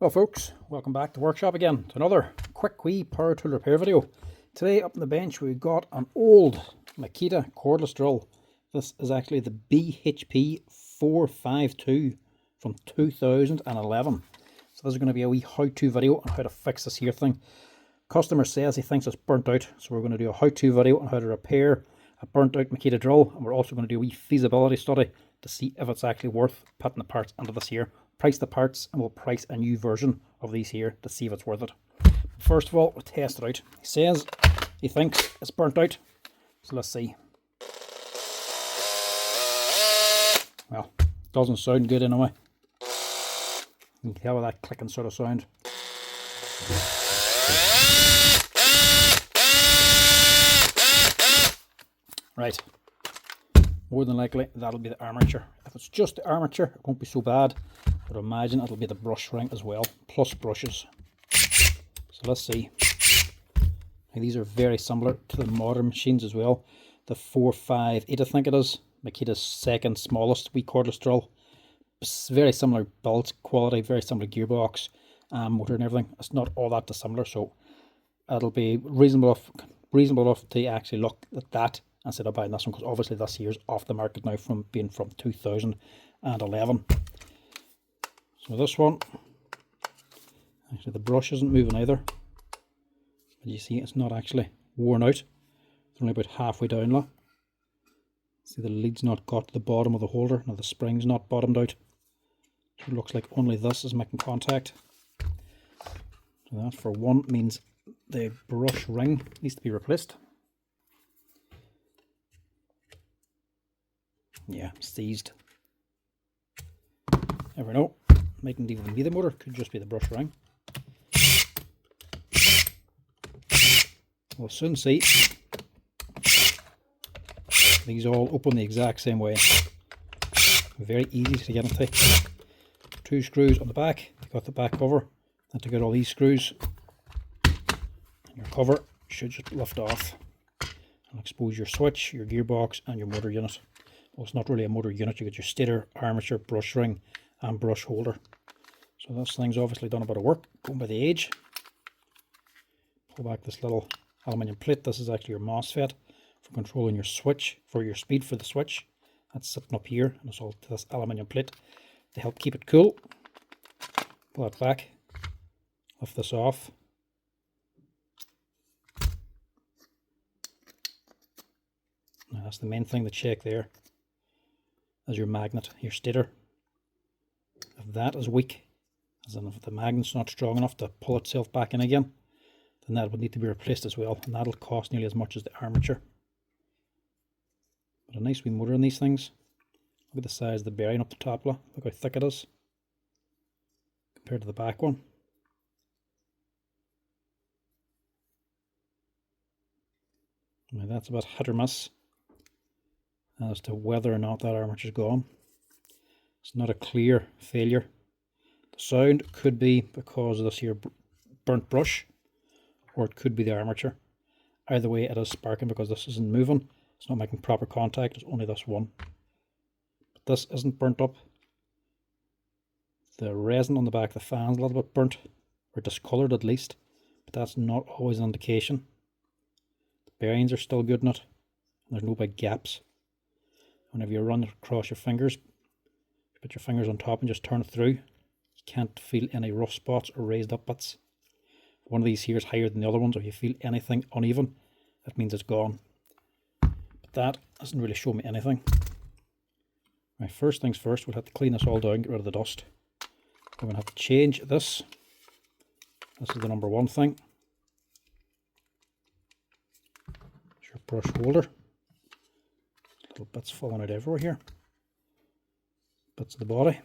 Well folks, welcome back to Workshop again to another quick wee power tool repair video. Today up on the bench we've got an old Makita cordless drill. This is actually the BHP452 from 2011. So this is going to be a wee how-to video on how to fix this here thing. Customer says he thinks it's burnt out, so we're going to do a how-to video on how to repair a burnt out Makita drill, and we're also going to do a wee feasibility study to see if it's actually worth putting the parts into this here. Price the parts and we'll price a new version of these here to see if it's worth it. First of all, we'll test it out. He says he thinks it's burnt out, so let's see. Well, doesn't sound good anyway. You can tell with that clicking sort of sound. Right, more than likely that'll be the armature. If it's just the armature, it won't be so bad. I would imagine it'll be the brush ring as well, plus brushes. So let's see. Now, these are very similar to the modern machines as well. The 458, I think it is, Makita's second smallest wee cordless drill. It's very similar build quality, very similar gearbox, motor and everything. It's not all that dissimilar, so it'll be reasonable enough to actually look at that instead of buying this one, because obviously this here is off the market now from being from 2011. So this one, actually the brush isn't moving either, but you see it's not actually worn out. It's only about halfway down now. See, the lead's not got to the bottom of the holder. Now the spring's not bottomed out. So it looks like only this is making contact. So that for one means the brush ring needs to be replaced. Yeah, seized. Never know. Mightn't even be the motor, could just be the brush ring. We'll soon see. These all open the exact same way. Very easy to get into. 2 screws on the back, you've got the back cover. And to get all these screws, and your cover should just lift off and expose your switch, your gearbox and your motor unit. Well, it's not really a motor unit, you get your stator, armature, brush ring and brush holder. So this thing's obviously done a bit of work, going by the age. Pull back this little aluminium plate. This is actually your MOSFET for controlling your switch, for your speed for the switch. That's sitting up here, and it's all to this aluminium plate to help keep it cool. Pull that back, lift this off. Now that's the main thing to check there, is your magnet, your stator. If that is weak, as in if the magnet's not strong enough to pull itself back in again, then that would need to be replaced as well, and that'll cost nearly as much as the armature. But a nice wee motor in these things. Look at the size of the bearing up the top, look how thick it is compared to the back one. Now that's about hit or miss as to whether or not that armature's gone. It's not a clear failure. The sound could be because of this here burnt brush, or it could be the armature. Either way, it is sparking because this isn't moving. It's not making proper contact. It's only this one. But this isn't burnt up. The resin on the back of the fan is a little bit burnt, or discoloured at least, but that's not always an indication. The bearings are still good in it, and there's no big gaps. Whenever you run it across your fingers, put your fingers on top and just turn it through, you can't feel any rough spots or raised up bits. If one of these here is higher than the other ones, or if you feel anything uneven, that means it's gone. But that doesn't really show me anything. Right, first things first, we'll have to clean this all down, get rid of the dust. We're going to have to change this. This is the number one thing. It's your brush holder. Little bits falling out everywhere here. Bits of the body.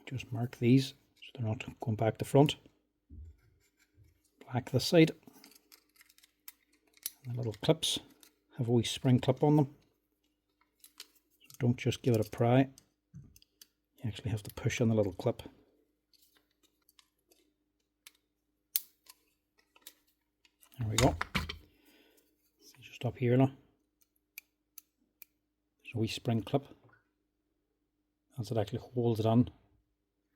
Just mark these so they're not going back to front. Black this side. And the little clips have a wee spring clip on them. So don't just give it a pry. You actually have to push on the little clip. There we go. Just up here now. There's a wee spring clip. As it actually holds it on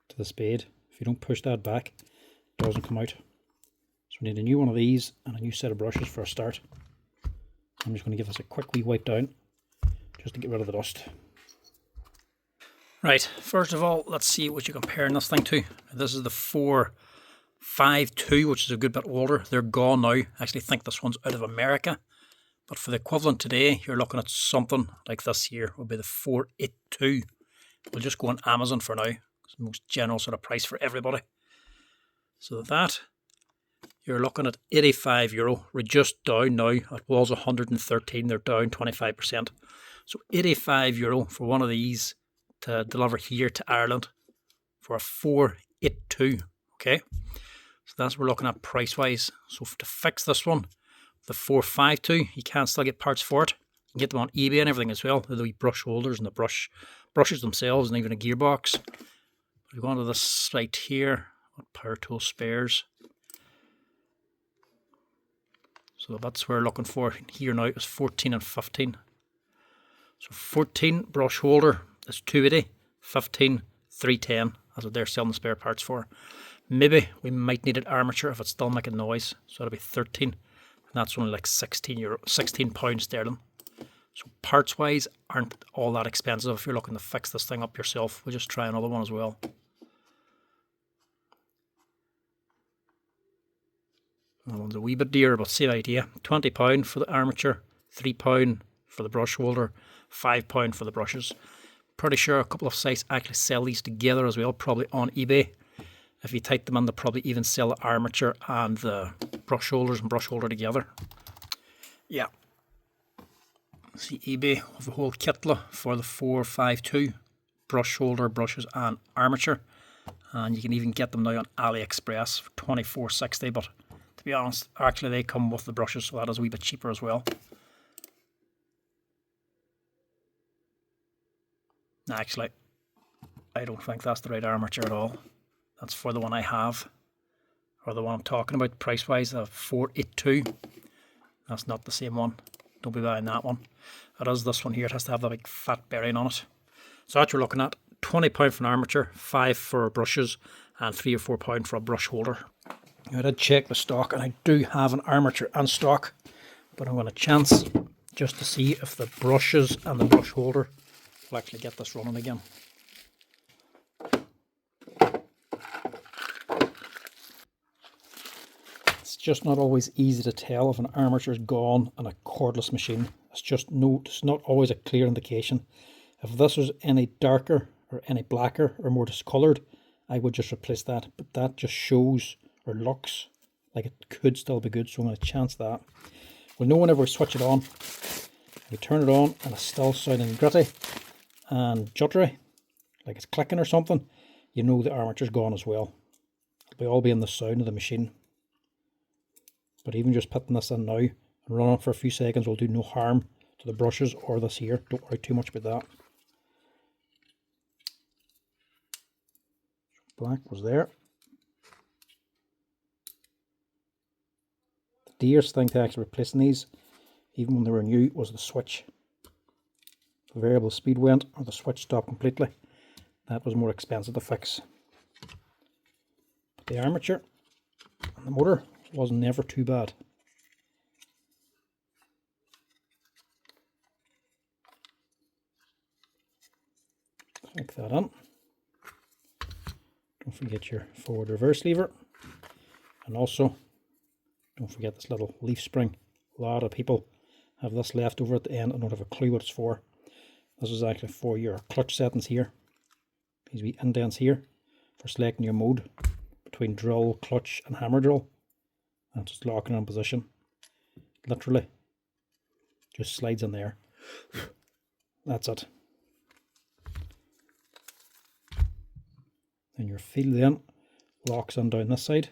to the spade. If you don't push that back, it doesn't come out. So we need a new one of these and a new set of brushes for a start. I'm just going to give this a quick wee wipe down just to get rid of the dust. Right, first of all, let's see what you're comparing this thing to. This is the 452, which is a good bit older. They're gone now. I actually think this one's out of America. But for the equivalent today, you're looking at something like this here. Would be the 482. We'll just go on Amazon for now. It's the most general sort of price for everybody. So that, you're looking at €85, reduced down now. It was 113, they're down 25%. So €85 for one of these to deliver here to Ireland for a 482. Okay, so that's what we're looking at price wise. So to fix this one, the 452, you can still get parts for it. You can get them on eBay and everything as well. The wee brush holders and the brushes themselves, and even a gearbox. We go onto this site here, power tool spares. So that's what we're looking for here now. It's 14 and 15. So 14 brush holder is 280, 15 310. That's what they're selling the spare parts for. Maybe we might need an armature if it's still making noise. So it'll be 13. And that's only like £16 sterling. So parts wise aren't all that expensive if you're looking to fix this thing up yourself. We'll just try another one as well. That one's a wee bit dearer, but same idea. £20 for the armature, £3 for the brush holder, £5 for the brushes. Pretty sure a couple of sites actually sell these together as well, probably on eBay. If you type them in, they'll probably even sell the armature and the brush holders and brush holder together. Yeah. See eBay with the whole kitla for the 452 brush holder, brushes and armature. And you can even get them now on AliExpress for $24.60, but to be honest, actually they come with the brushes, so that is a wee bit cheaper as well. Actually, I don't think that's the right armature at all. That's for the one I have, or the one I'm talking about price wise, the 482. That's not the same one. Don't be buying that one. It is this one here. It has to have that big fat bearing on it. So that you're looking at £20 for an armature, £5 for brushes, and £3 or £4 for a brush holder. I did check the stock, and I do have an armature in stock, but I'm going to chance just to see if the brushes and the brush holder will actually get this running again. It's just not always easy to tell if an armature is gone on a cordless machine. It's not always a clear indication. If this was any darker or any blacker or more discoloured, I would just replace that. But that just shows or looks like it could still be good, so I'm going to chance that. We'll know whenever we switch it on. We turn it on and it's still sounding gritty and juddery, like it's clicking or something, you know the armature's gone as well. It'll all be in the sound of the machine. But even just putting this in now and running it for a few seconds will do no harm to the brushes or this here. Don't worry too much about that. Black was there. The dearest thing to actually replacing these, even when they were new, was the switch. The variable speed went or the switch stopped completely. That was more expensive to fix. But the armature and the motor was never too bad. Click that on. Don't forget your forward reverse lever, and also don't forget this little leaf spring. A lot of people have this left over at the end and don't have a clue what it's for. This is actually for your clutch settings here. These wee indents here for selecting your mode between drill, clutch and hammer drill, and just locking it in position. Literally just slides in there. That's it. Then your field then locks on down this side.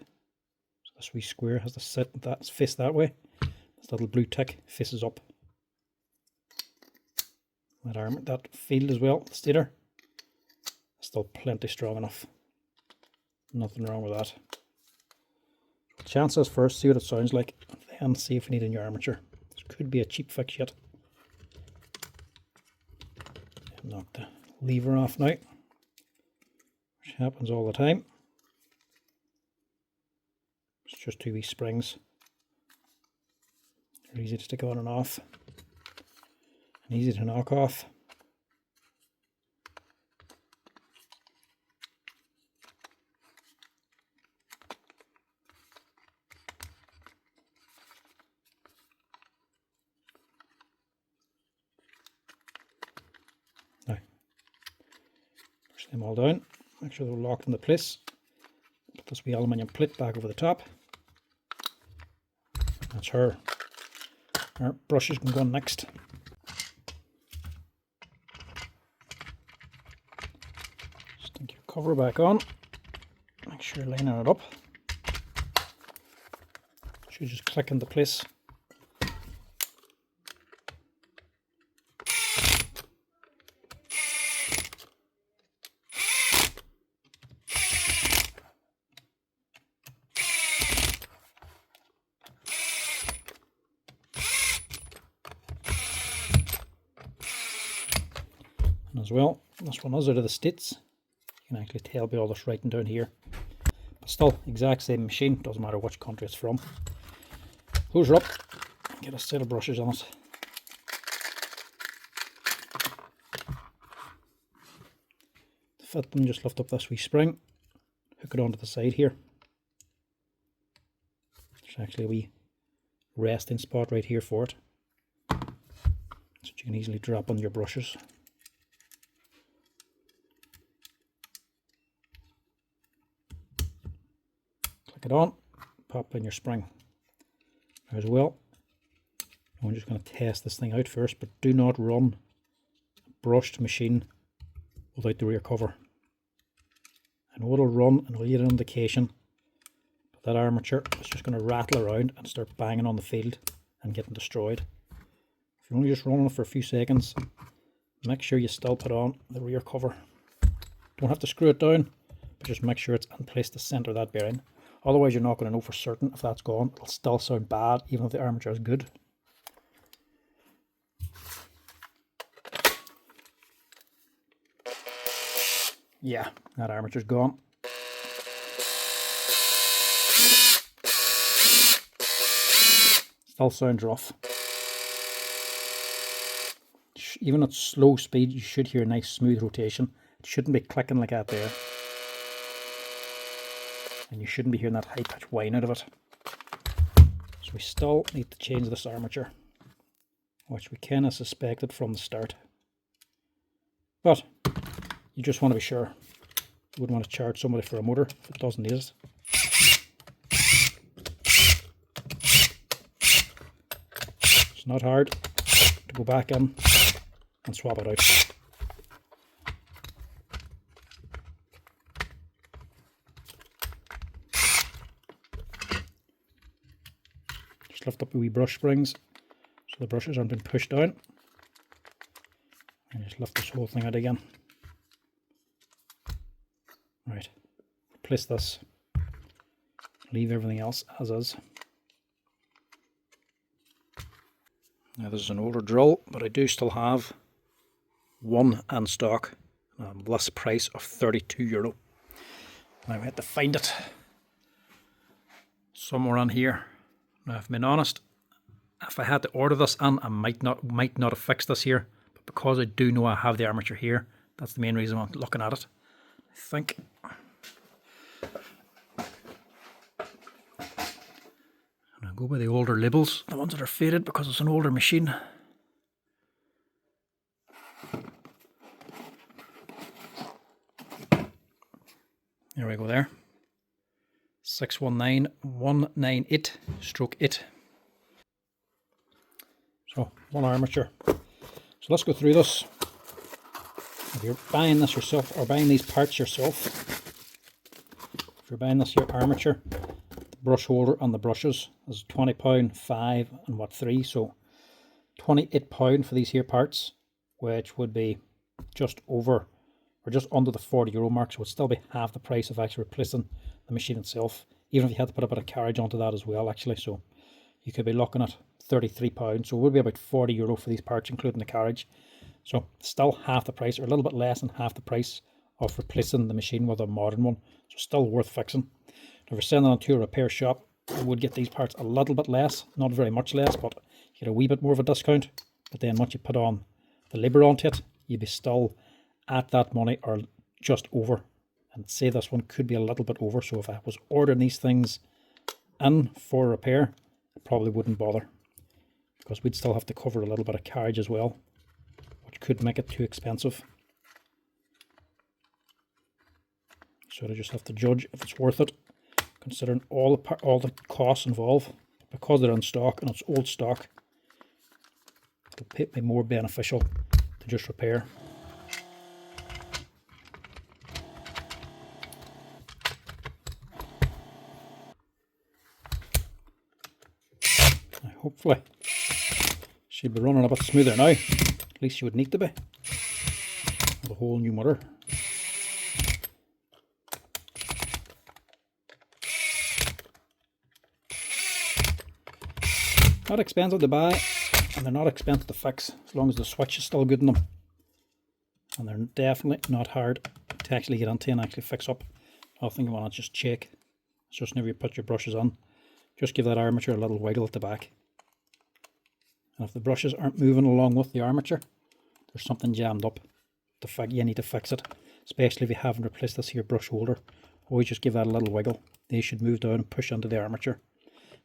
So this wee square has to sit that's face that way. This little blue tick faces up. That field as well, the stator, still plenty strong enough. Nothing wrong with that. Chances first, see what it sounds like, and see if we need a new armature. This could be a cheap fix yet. Knock the lever off now, which happens all the time. It's just two wee springs. They're easy to stick on and off, and easy to knock off. Now, push them all down, make sure they're locked into place. Put this wee aluminium plate back over the top. That's her. Our brushes can go on next. Stick your cover back on. Make sure you're lining it up. Should just click into place. As well, this one is out of the States. You can actually tell by all this writing down here, but still exact same machine, doesn't matter which country it's from. Close her up, get a set of brushes on it. To fit them, just lift up this wee spring, hook it onto the side here. There's actually a wee resting spot right here for it, so you can easily drop on your brushes. Click it on, pop in your spring as well. I'm just going to test this thing out first, but do not run a brushed machine without the rear cover. I know it'll run and it'll get an indication, but that armature is just going to rattle around and start banging on the field and getting destroyed. If you're only just running it for a few seconds, make sure you still put on the rear cover. Don't have to screw it down, but just make sure it's in place to center that bearing. Otherwise you're not going to know for certain if that's gone. It'll still sound bad even if the armature is good. Yeah, that armature's gone. Still sounds rough. Even at slow speed you should hear a nice smooth rotation. It shouldn't be clicking like that there. And you shouldn't be hearing that high pitch whine out of it. So we still need to change this armature, which we kind of suspected from the start. But you just want to be sure. You wouldn't want to charge somebody for a motor if it doesn't need it. It's not hard to go back in and swap it out. Lift up the wee brush springs so the brushes aren't being pushed down, and just lift this whole thing out again. Right, replace this, leave everything else as is. Now this is an older drill, but I do still have one in stock, list price of €32. Now I had to find it somewhere on here. Now, if I'm being honest, if I had to order this in, I might not have fixed this here, but because I do know I have the armature here, that's the main reason I'm looking at it. I think and I'll go by the older labels, the ones that are faded because it's an older machine. There we go there. 619198/8. So one armature. So let's go through this. If you're buying this yourself or buying these parts yourself, if you're buying this here armature, the brush holder and the brushes is £20, 5 and what 3, so £28 for these here parts, which would be just over or just under the €40 mark, so it would still be half the price of actually replacing the machine itself, even if you had to put a bit of carriage onto that as well actually. So you could be looking at £33. So it would be about €40 for these parts, including the carriage. So still half the price, or a little bit less than half the price of replacing the machine with a modern one. So still worth fixing. If you're sending it to a repair shop, you would get these parts a little bit less, not very much less, but you get a wee bit more of a discount. But then once you put on the labour onto it, you'd be still at that money or just over. And say this one could be a little bit over. So if I was ordering these things in for repair, I probably wouldn't bother, because we'd still have to cover a little bit of carriage as well, which could make it too expensive. So I just have to judge if it's worth it, considering all the costs involved. Because they're in stock and it's old stock, it'll be more beneficial to just repair. Now, hopefully she'll be running a bit smoother now. At least she would need to be with a whole new motor. Not expensive to buy, and they're not expensive to fix, as long as the switch is still good in them. And they're definitely not hard to actually get into and actually fix up. I think you want to just check. It's just whenever you put your brushes on, just give that armature a little wiggle at the back. And if the brushes aren't moving along with the armature, there's something jammed up. You need to fix it, especially if you haven't replaced this here brush holder. Always just give that a little wiggle. They should move down and push into the armature.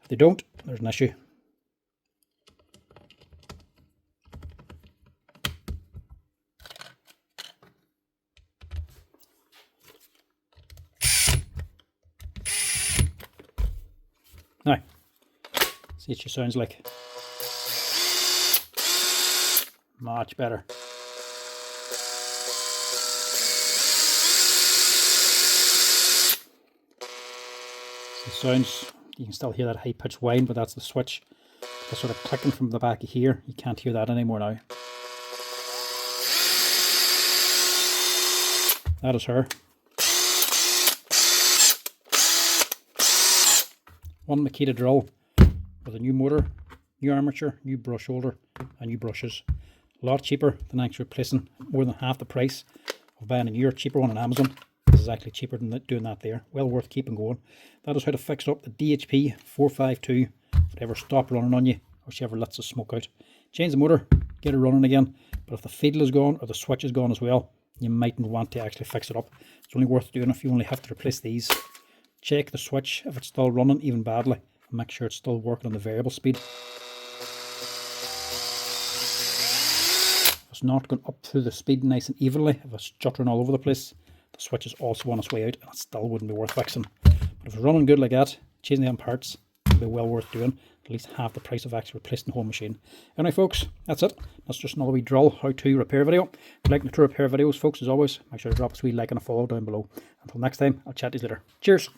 If they don't, there's an issue. Now, see what she sounds like. Much better. The sounds, you can still hear that high pitched whine, but that's the switch. The sort of clicking from the back of here, you can't hear that anymore now. That is her. One Makita drill with a new motor, new armature, new brush holder and new brushes. A lot cheaper than actually replacing, more than half the price of buying a newer, cheaper one on Amazon. This is actually cheaper than doing that there. Well worth keeping going. That is how to fix up the BHP452, whatever stop running on you, or she ever lets the smoke out. Change the motor, get it running again, but if the feedle is gone or the switch is gone as well, you mightn't want to actually fix it up. It's only worth doing if you only have to replace these. Check the switch if it's still running even badly, and make sure it's still working on the variable speed. If it's not going up through the speed nice and evenly, if it's juttering all over the place, the switch is also on its way out and it still wouldn't be worth fixing. But if it's running good like that, changing them parts would be well worth doing. At least half the price of actually replacing the whole machine. Anyway folks, that's it. That's just another wee drill how-to repair video. If you like to repair videos folks, as always, make sure to drop us a wee like and a follow down below. Until next time, I'll chat to you later. Cheers!